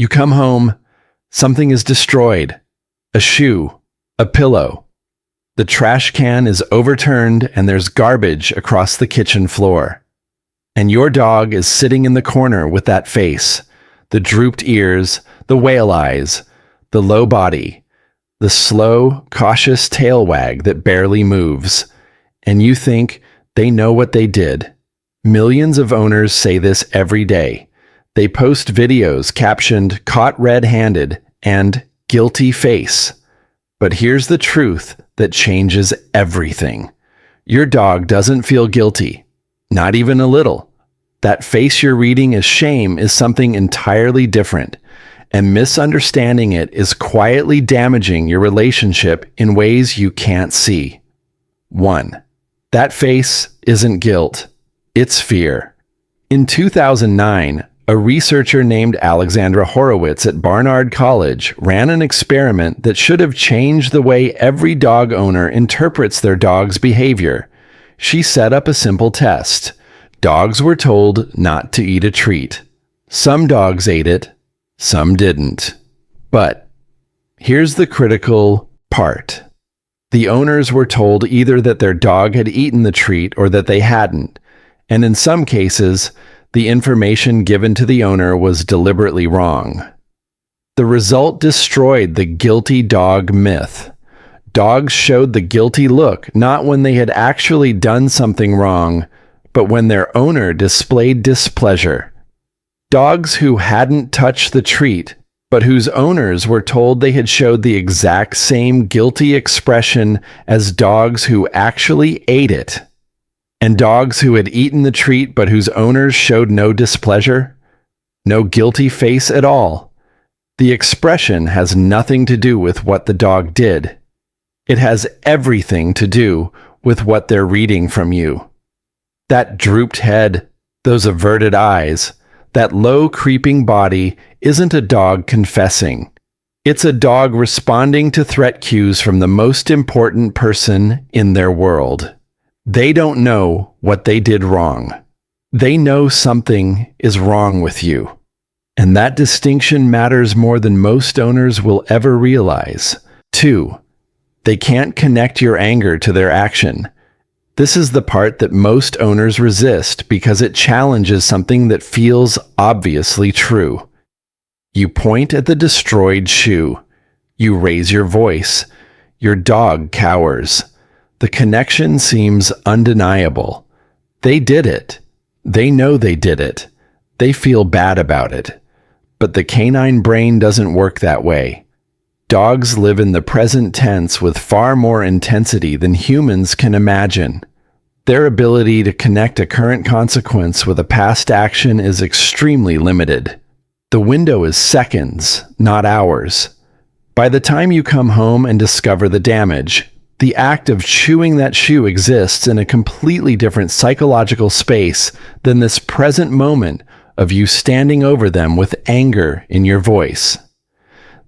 You come home, something is destroyed. A shoe, a pillow. The trash can is overturned and there's garbage across the kitchen floor. And your dog is sitting in the corner with that face, the drooped ears, the whale eyes, the low body, the slow, cautious tail wag that barely moves. And you think they know what they did. Millions of owners say this every day. They post videos captioned "caught red-handed" and "guilty face." But here's the truth that changes everything. Your dog doesn't feel guilty, not even a little. That face you're reading as shame is something entirely different, and misunderstanding it is quietly damaging your relationship in ways you can't see. 1. That face isn't guilt, it's fear. In 2009, a researcher named Alexandra Horowitz at Barnard College ran an experiment that should have changed the way every dog owner interprets their dog's behavior. She set up a simple test. Dogs were told not to eat a treat. Some dogs ate it, some didn't. But here's the critical part. The owners were told either that their dog had eaten the treat or that they hadn't, and in some cases, the information given to the owner was deliberately wrong. The result destroyed the guilty dog myth. Dogs showed the guilty look not when they had actually done something wrong, but when their owner displayed displeasure. Dogs who hadn't touched the treat, but whose owners were told they had showed the exact same guilty expression as dogs who actually ate it. And dogs who had eaten the treat but whose owners showed no displeasure, no guilty face at all. The expression has nothing to do with what the dog did. It has everything to do with what they're reading from you. That drooped head, those averted eyes, that low creeping body isn't a dog confessing. It's a dog responding to threat cues from the most important person in their world. They don't know what they did wrong. They know something is wrong with you. And that distinction matters more than most owners will ever realize. 2. They can't connect your anger to their action. This is the part that most owners resist because it challenges something that feels obviously true. You point at the destroyed shoe. You raise your voice. Your dog cowers. The connection seems undeniable. They did it. They know they did it. They feel bad about it. But the canine brain doesn't work that way. Dogs live in the present tense with far more intensity than humans can imagine. Their ability to connect a current consequence with a past action is extremely limited. The window is seconds, not hours. By the time you come home and discover the damage, the act of chewing that shoe exists in a completely different psychological space than this present moment of you standing over them with anger in your voice.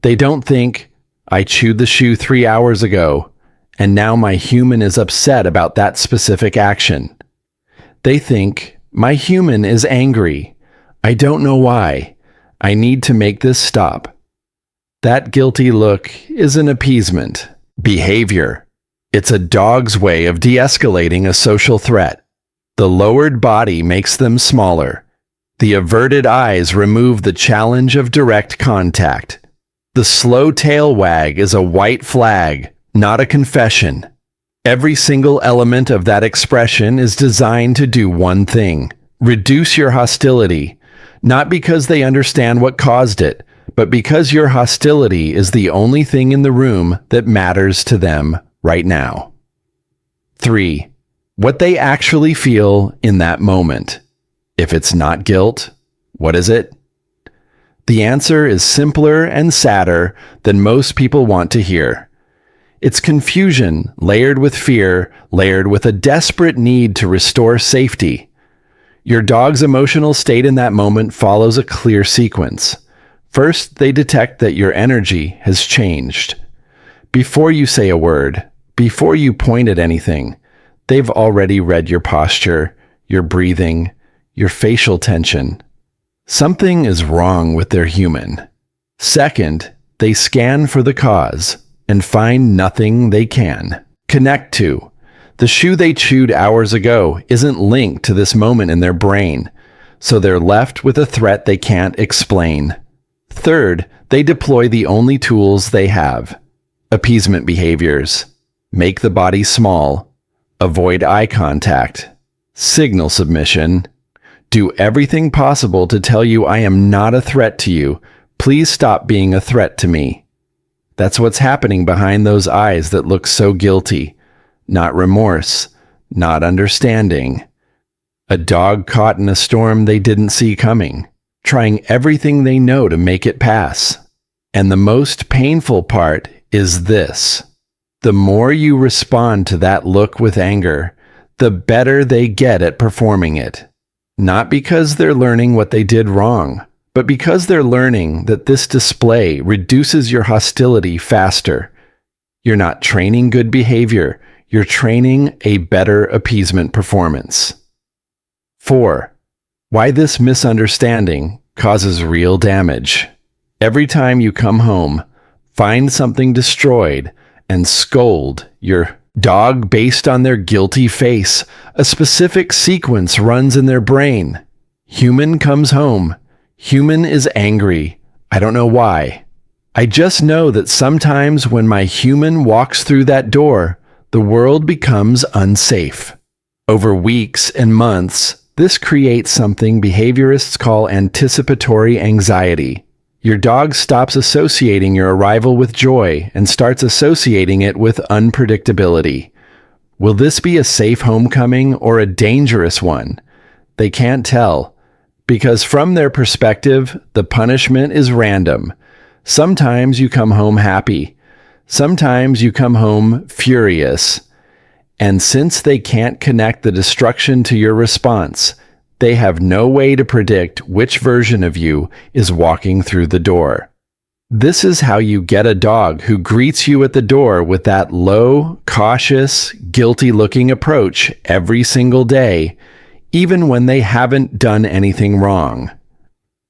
They don't think, "I chewed the shoe 3 hours ago, and now my human is upset about that specific action." They think, "My human is angry. I don't know why. I need to make this stop." That guilty look is an appeasement behavior. It's a dog's way of de-escalating a social threat. The lowered body makes them smaller. The averted eyes remove the challenge of direct contact. The slow tail wag is a white flag, not a confession. Every single element of that expression is designed to do one thing: reduce your hostility, not because they understand what caused it, but because your hostility is the only thing in the room that matters to them right now. 3. What they actually feel in that moment. If it's not guilt, what is it? The answer is simpler and sadder than most people want to hear. It's confusion layered with fear, layered with a desperate need to restore safety. Your dog's emotional state in that moment follows a clear sequence. First, they detect that your energy has changed. Before you say a word, before you point at anything, they've already read your posture, your breathing, your facial tension. Something is wrong with their human. Second, they scan for the cause and find nothing they can connect to. The shoe they chewed hours ago isn't linked to this moment in their brain, so they're left with a threat they can't explain. Third, they deploy the only tools they have: appeasement behaviors. Make the body small. Avoid eye contact. Signal submission. Do everything possible to tell you I am not a threat to you. Please stop being a threat to me. That's what's happening behind those eyes that look so guilty. Not remorse, not understanding. A dog caught in a storm they didn't see coming, trying everything they know to make it pass. And the most painful part is this: the more you respond to that look with anger, the better they get at performing it. Not because they're learning what they did wrong, but because they're learning that this display reduces your hostility faster. You're not training good behavior, you're training a better appeasement performance. 4. Why this misunderstanding causes real damage. Every time you come home, find something destroyed, and scold your dog based on their guilty face, a specific sequence runs in their brain. Human comes home. Human is angry. I don't know why. I just know that sometimes when my human walks through that door, the world becomes unsafe. Over weeks and months, this creates something behaviorists call anticipatory anxiety. Your dog stops associating your arrival with joy and starts associating it with unpredictability. Will this be a safe homecoming or a dangerous one? They can't tell, because from their perspective, the punishment is random. Sometimes you come home happy. Sometimes you come home furious. And since they can't connect the destruction to your response, they have no way to predict which version of you is walking through the door. This is how you get a dog who greets you at the door with that low, cautious, guilty-looking approach every single day, even when they haven't done anything wrong.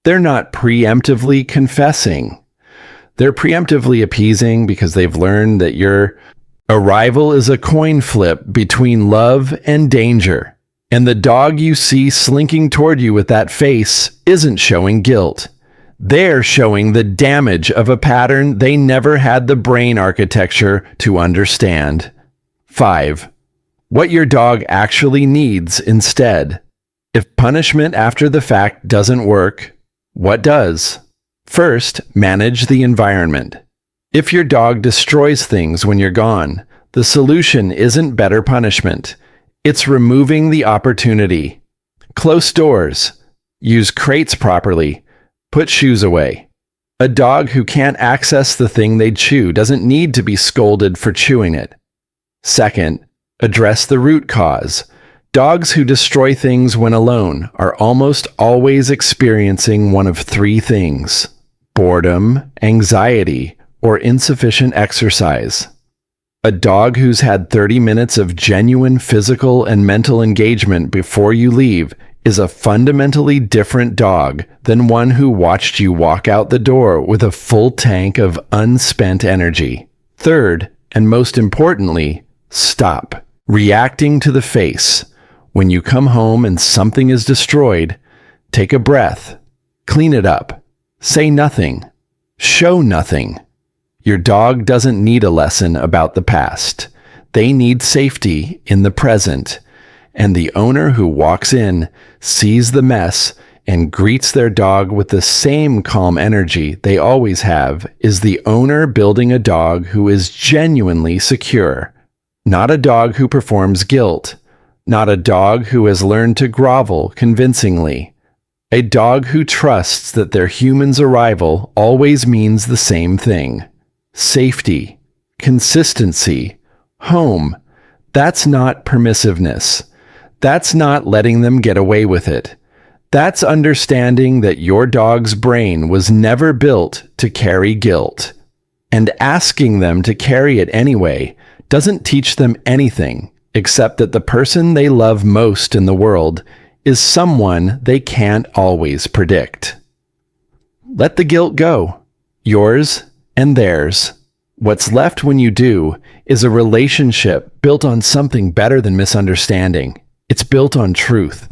They're not preemptively confessing. They're preemptively appeasing because they've learned that your arrival is a coin flip between love and danger. And the dog you see slinking toward you with that face isn't showing guilt. They're showing the damage of a pattern they never had the brain architecture to understand. 5. What your dog actually needs instead. If punishment after the fact doesn't work, what does? First, manage the environment. If your dog destroys things when you're gone, the solution isn't better punishment. It's removing the opportunity. Close doors. Use crates properly. Put shoes away. A dog who can't access the thing they'd chew doesn't need to be scolded for chewing it. Second, address the root cause. Dogs who destroy things when alone are almost always experiencing one of 3 things: boredom, anxiety, or insufficient exercise. A dog who's had 30 minutes of genuine physical and mental engagement before you leave is a fundamentally different dog than one who watched you walk out the door with a full tank of unspent energy. Third, and most importantly, stop reacting to the face. When you come home and something is destroyed, take a breath, clean it up, say nothing, show nothing. Your dog doesn't need a lesson about the past. They need safety in the present. And the owner who walks in, sees the mess, and greets their dog with the same calm energy they always have is the owner building a dog who is genuinely secure. Not a dog who performs guilt. Not a dog who has learned to grovel convincingly. A dog who trusts that their human's arrival always means the same thing. Safety, consistency, home. That's not permissiveness. That's not letting them get away with it. That's understanding that your dog's brain was never built to carry guilt. And asking them to carry it anyway doesn't teach them anything except that the person they love most in the world is someone they can't always predict. Let the guilt go. yours and theirs. What's left when you do is a relationship built on something better than misunderstanding. It's built on truth.